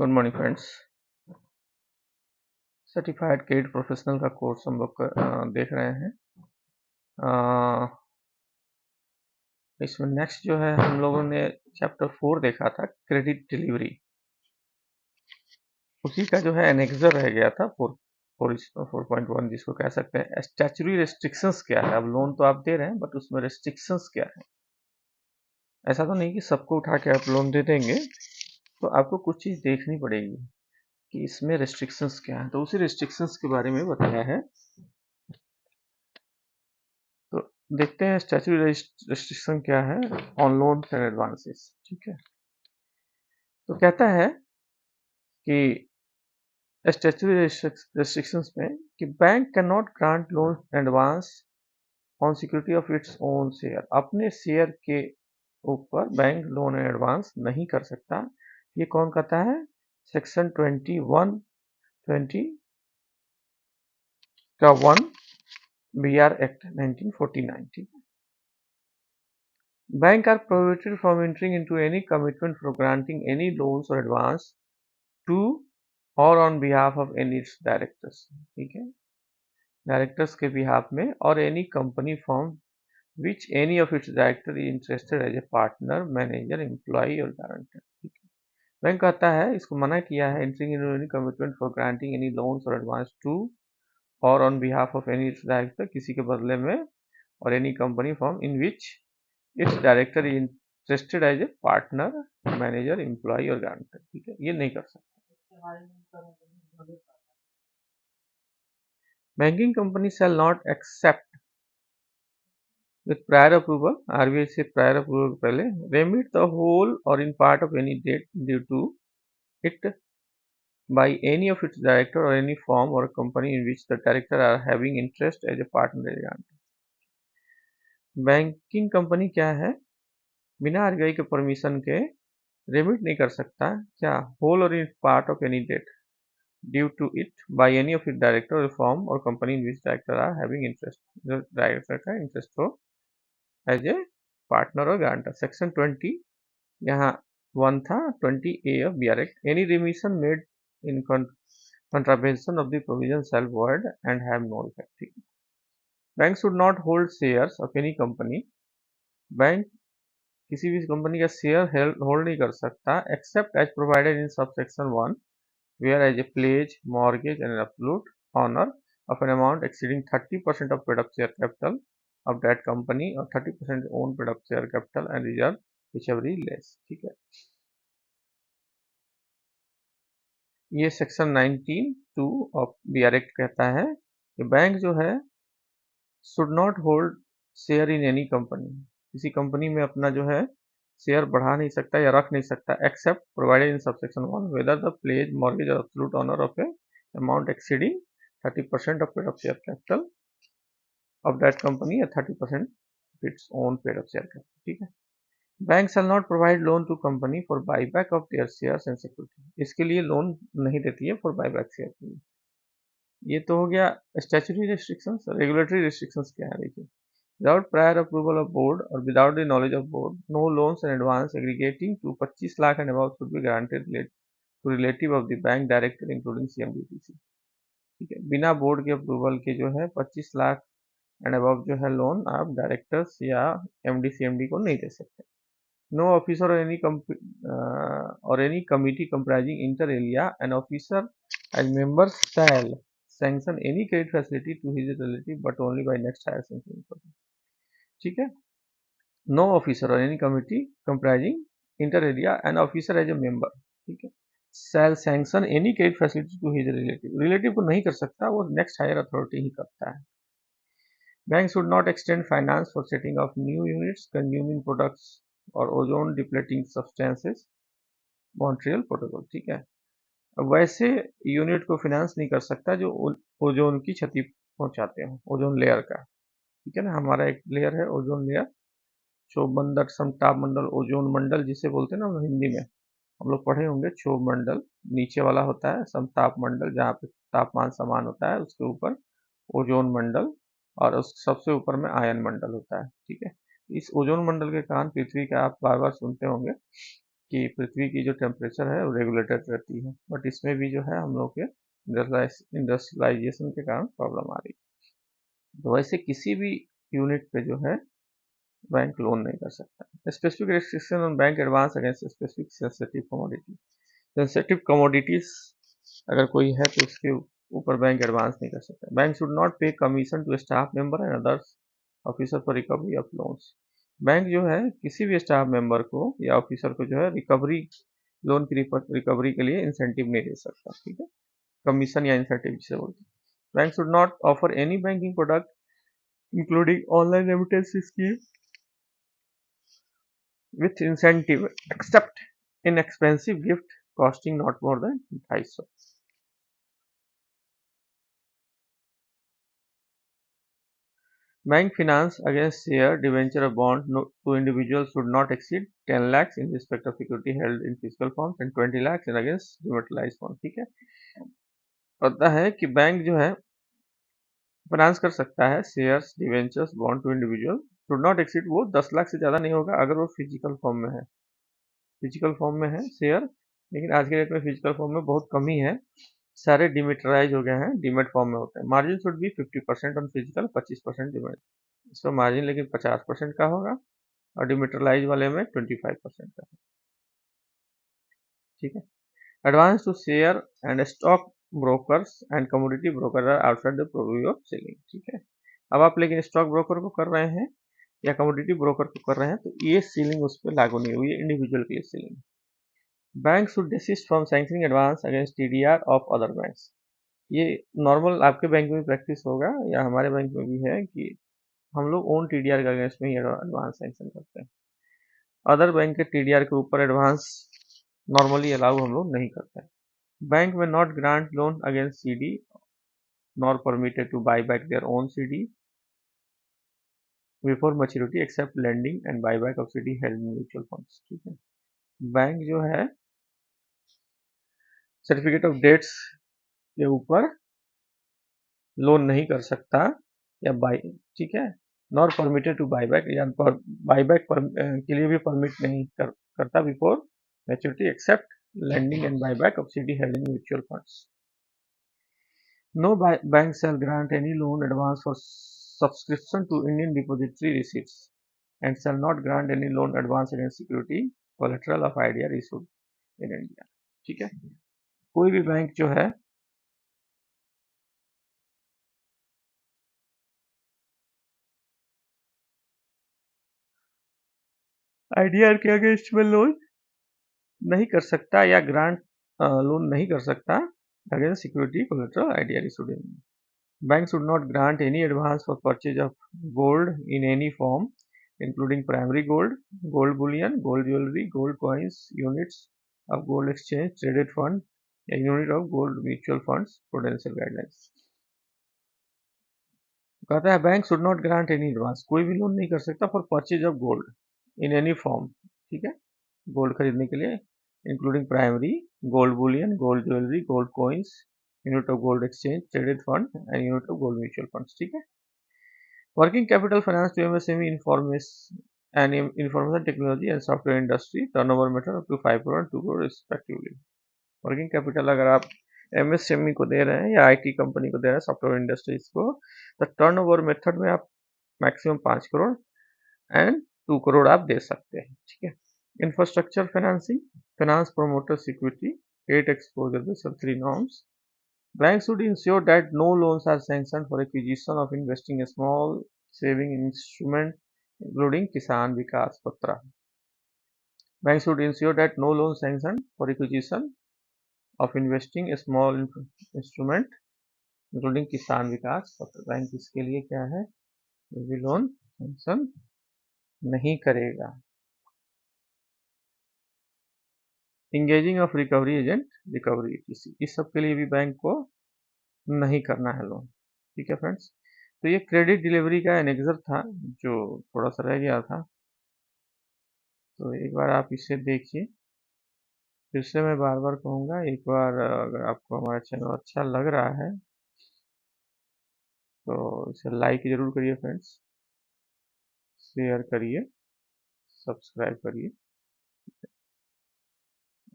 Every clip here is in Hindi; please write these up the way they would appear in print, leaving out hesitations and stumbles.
Good morning friends. Certified credit professional का कोर्स हम लोग देख रहे हैं। इसमें नेक्स्ट जो है हम लोगों ने चैप्टर 4 देखा था, क्रेडिट डिलीवरी। उसी का जो है एनेक्सर रह गया था 4.1, जिसको कह सकते हैं स्टैच्यूटरी रेस्ट्रिक्शंस क्या है। अब लोन तो आप दे रहे हैं बट उसमें रेस्ट्रिक्शंस क्या है। ऐसा तो नहीं कि सबको उठा के आप लोन दे देंगे, तो आपको कुछ चीज़ देखनी पड़ेगी कि इसमें रेस्ट्रिक्शंस क्या है। तो उसी रेस्ट्रिक्शंस के बारे में बताया है। तो देखते हैं स्टैच्यूटरी रेस्ट्रिक्शन क्या है ऑन लोन्स एंड एडवांसेस। ठीक है, तो कहता है कि स्टैच्यूटरी रेस्ट्रिक्शंस में कि bank can not grant loan advance on security of its own share. अपने शेयर के ऊपर बैंक लोन एडवांस नहीं कर सकता। ये कौन कहता है? सेक्शन 2120 का 1 BR एक्ट 1949। ठीक है, Banks are prohibited from entering into any commitment for granting any loans or advance to or on behalf of any its directors। ठीक है, डायरेक्टर्स के बिहाफ में और any company firm which any of its director is interested as a partner, manager, employee और guarantor। ठीक है, बैंक कहता है, इसको मना किया है entering into any commitment for granting any loans or advance to or on behalf of any its director, किसी के बदले में, और any company firm in which its director is interested as a partner, manager, employee और गारंटर। ठीक है, ये नहीं कर सकते। Banking company shall not accept with prior approval, RBI से प्रायर अप्रूवल पहले, रेमिट द होल और in part of any debt due to it by any of its director or any firm or company in which the director are having interest as a partner or guarantor। Banking company क्या है? बिना आरबीआई के परमिशन के रेमिट नहीं कर सकता क्या? होल और in part of any debt due to it by any of it director और फॉर्म और company in which director are having interest, जो डायरेक्टर का इंटरेस्ट हो एज ए पार्टनर और गारंटर। सेक्शन 20 यहाँ 1 था, 20A of BR act, any remission made in contravention of the provision shall void and have no effect। Bank should not hold shares of any company, bank किसी भी कंपनी का शेयर होल्ड नहीं कर सकता except as provided in subsection 1 whereas a pledge, mortgage, and an absolute honor of an amount exceeding 30% of paid-up share capital of that company or 30% own paid-up share capital and reserve whichever is less। ठीक है, ये सेक्शन 19(2) ऑफ BR एक्ट कहता है कि बैंक जो है should not hold share in any company, किसी कंपनी में अपना जो है शेयर बढ़ा नहीं सकता या रख नहीं सकता except provided in subsection 1 whether the pledge, mortgage or absolute honor of a amount exceeding 30% of paid-up share capital of that company or 30% of its own paid-up share capital। ठीक है, bank shall not provide loan to company for buyback of their shares and security, इसके लिए लोन नहीं देती है फॉर बायबैक शेयर के लिए। ये तो हो गया स्टैच्यूटरी रेस्ट्रिक्शंस। रेगुलेटरी रेस्ट्रिक्शंस क्या है देखिए, without prior approval of board or without the knowledge of board, no loans in advance aggregating to 25 lakh and above should be granted to relative of the bank director including CMDTC। ठीक है, बिना बोर्ड के अप्रूवल के जो है 25 लाख एंड अबव जो है लोन आप डायरेक्टर्स या MD CMD को नहीं दे सकते। No officer or any committee comprising inter area and officer as members shall sanction any credit facility to his relative but only by next higher sanction. ठीक है, no officer or any committee comprising inter area and officer as a member, ठीक है, shall sanction any credit facility to his relative, relative को नहीं कर सकता, वो नेक्स्ट हायर अथॉरिटी ही करता है। Bank should not extend finance for setting off new units consuming products or ozone depleting substances, Montreal protocol. ठीक है, वैसे यूनिट को फाइनेंस नहीं कर सकता जो ओजोन की क्षति पहुंचाते हो, ओजोन लेयर का। ठीक है ना, हमारा एक लेयर है ओजोन लेयर, क्षोभ मंडल, समताप मंडल, ओजोन मंडल जिसे बोलते हैं ना हिंदी में, हम लोग पढ़े होंगे। क्षोभ मंडल नीचे वाला होता है, समताप मंडल जहाँ पे तापमान समान होता है, उसके ऊपर ओजोन मंडल, और उस सबसे ऊपर में आयन मंडल होता है। ठीक है, इस ओजोन मंडल के कारण पृथ्वी का आप बार बार सुनते होंगे कि पृथ्वी की जो टेम्परेचर है वो रेगुलेटेड रहती है, बट इसमें भी जो है हम लोग के इंडस्ट्रियलाइजेशन के कारण प्रॉब्लम आ रही है। तो वैसे किसी भी यूनिट पे जो है बैंक लोन नहीं कर सकता। Specific restriction on bank advance against specific sensitive commodity. Sensitive commodities अगर कोई है तो उसके ऊपर बैंक एडवांस नहीं कर सकता। Bank should not pay commission to staff member and others officer for recovery of loans. Bank जो है किसी भी स्टाफ मेंबर को या ऑफिसर को जो है रिकवरी लोन की रिकवरी के लिए इंसेंटिव नहीं दे सकता, ठीक है, कमीशन या इंसेंटिव जिसे बोलते हैं। Bank should not offer any banking product including online remittance scheme with incentive except inexpensive gift costing not more than 250। Bank finance against share, debenture or bond to individuals should not exceed 10 lakhs in respect of security held in physical forms and 20 lakhs in against dematerialized form। ठीक है, होता है कि बैंक जो है फाइनेंस कर सकता है shares, debentures, bond to individual, should not exceed, वो 10 लाख से ज़्यादा नहीं होगा अगर वो फिजिकल फॉर्म में है। फिजिकल फॉर्म में है शेयर, लेकिन आज के डेट में फिजिकल फॉर्म में बहुत कमी है, सारे डिमेटराइज हो गए हैं, डीमेट फॉर्म में होते हैं। Margin should be 50% on physical, 25% demat. इसका मार्जिन लेकिन 50% का होगा और डिमेटरलाइज वाले में 25% का। ठीक है। Advance to share and stock brokers and commodity broker are outside the purview of selling. ठीक है, अब आप लेकिन स्टॉक ब्रोकर को कर रहे हैं या कमोडिटी ब्रोकर को कर रहे हैं तो ये सीलिंग उस पर लागू नहीं हुई है, इंडिविजुअल के लिए ceiling. Bank should desist from sanctioning advance against TDR of other banks. ये नॉर्मल आपके बैंक में प्रैक्टिस होगा या हमारे बैंक में भी है कि हम लोग ओन टीडीआर के अगेंस्ट में ही एडवांस सैंक्शन करते हैं। अदर बैंक के टीडीआर के ऊपर एडवांस नॉर्मली अलाउ हम लोग नहीं करते हैं। Bank may not grant loan against CD nor permitted to buy back their own CD before maturity except lending and buy back of CD held in mutual funds. ठीक है, बैंक जो है सर्टिफिकेट ऑफ डेट्स के ऊपर लोन नहीं कर सकता या बाई, ठीक है, not permitted to buy back या बाई बैक के लिए भी परमिट नहीं करता before maturity except lending and buyback of CD held in mutual funds. No bank shall grant any loan advance for subscription to Indian depository receipts and shall not grant any loan advance against security collateral of IDR issued in India। ठीक है, कोई भी बैंक जो है IDR के अगेंस्ट में लोन नहीं कर सकता या ग्रांट लोन नहीं कर सकता against security collateral IDR issued in। Bank should not grant any advance for purchase of gold in any form including primary gold, gold bullion, gold jewellery, gold coins, units of gold exchange traded fund या unit of gold mutual funds prudential guidelines. कहता है bank should not grant any advance, कोई भी लोन नहीं कर सकता for purchase of gold in any form. ठीक है, गोल्ड खरीदने के लिए including primary, gold bullion, gold jewellery, gold coins, unit of gold exchange traded fund and unit of gold mutual funds. ठीक है, working capital finance to MSME information and information technology and software industry turnover method up to 5 crore 2 crore respectively. Working capital अगर आप एमएसएमई को दे रहे हैं या आईटी कंपनी को दे रहे हैं, सॉफ्टवेयर इंडस्ट्रीज को, तो टर्नओवर मेथड में आप मैक्सिमम 5 करोड़ एंड 2 करोड़ आप दे सकते हैं। ठीक है, infrastructure financing, finance promoters equity, credit exposure based on 3 norms। Banks should ensure that no loans are sanctioned for acquisition of investing a small saving instrument including Kisan Vikas Patra। Banks should ensure that no loan sanctioned for acquisition of investing a small instrument including Kisan Vikas Patra। Bank इसके लिए क्या है, कोई भी लोन सैंक्शन नहीं करेगा। Engaging of recovery agent, recovery ETC, इस सब के लिए भी बैंक को नहीं करना है लोन। ठीक है फ्रेंड्स, तो ये क्रेडिट डिलीवरी का एनेक्सर था जो थोड़ा सा रह गया था, तो एक बार आप इसे देखिए। फिर से मैं बार बार कहूँगा, एक बार अगर आपको हमारा चैनल अच्छा लग रहा है तो इसे लाइक जरूर करिए फ्रेंड्स, शेयर करिए, सब्सक्राइब करिए।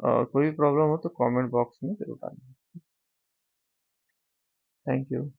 और कोई भी प्रॉब्लम हो तो कमेंट बॉक्स में जरूर डालिए। Thank you.